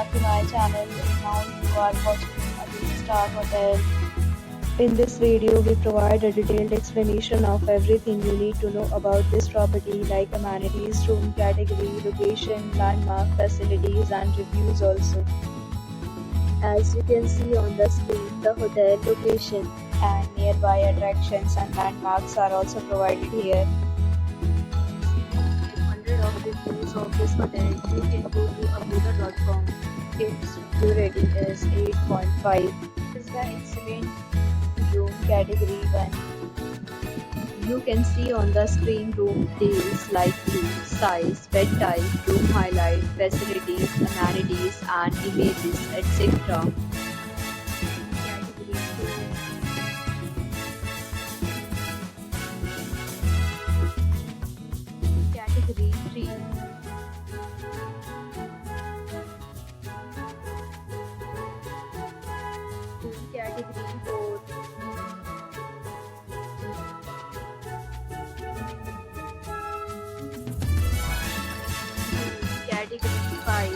back to my channel. Now you are watching a 3-star hotel. In this video, we provide a detailed explanation of everything you need to know about this property, like amenities, room category, location, landmark, facilities, and reviews also. As you can see on the screen, the hotel location and nearby attractions and landmarks are also provided here. 500 of reviews of this hotel, you can go to agoda.com. Its review rating is 8.5. This is the excellent room category 1. You can see on the screen room details like view, size, bed type, room highlight, facilities, amenities, and images, etc. Category 3. Category 4. Category 5.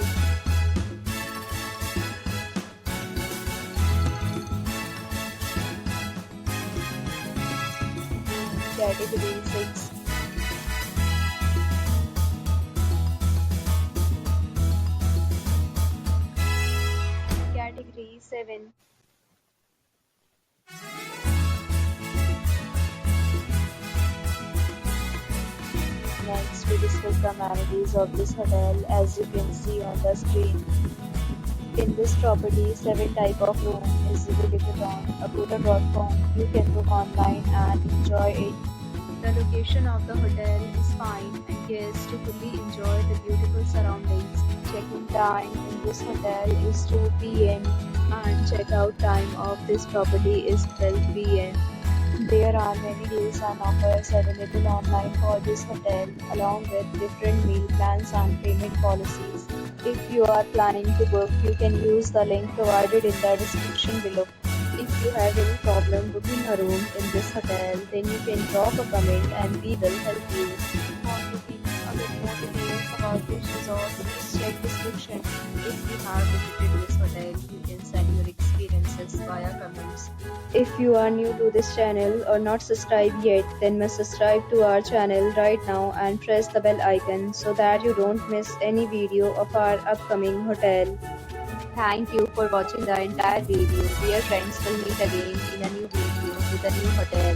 Category 6. Category 7. Next, we discuss the amenities of this hotel. As you can see on the screen, in this property, 7 type of room is available on agoda.com. You can book online and enjoy it. The location of the hotel is fine and guests to fully enjoy the beautiful surroundings. Check-in time in this hotel is 2 p.m. and check-out time of this property is 12 p.m. There are many deals and offers available online for this hotel, along with different meal plans and payment policies. If you are planning to book, you can use the link provided in the description below. If you have any problem booking a room in this hotel, then you can drop a comment and we will help you. For booking a bit more details about this resort, please check description. If you have visited this hotel, you can send your experiences via comments. If you are new to this channel or not subscribed yet, then must subscribe to our channel right now and press the bell icon so that you don't miss any video of our upcoming hotel. Thank you for watching the entire video. Dear friends, will meet again in a new video with a new hotel.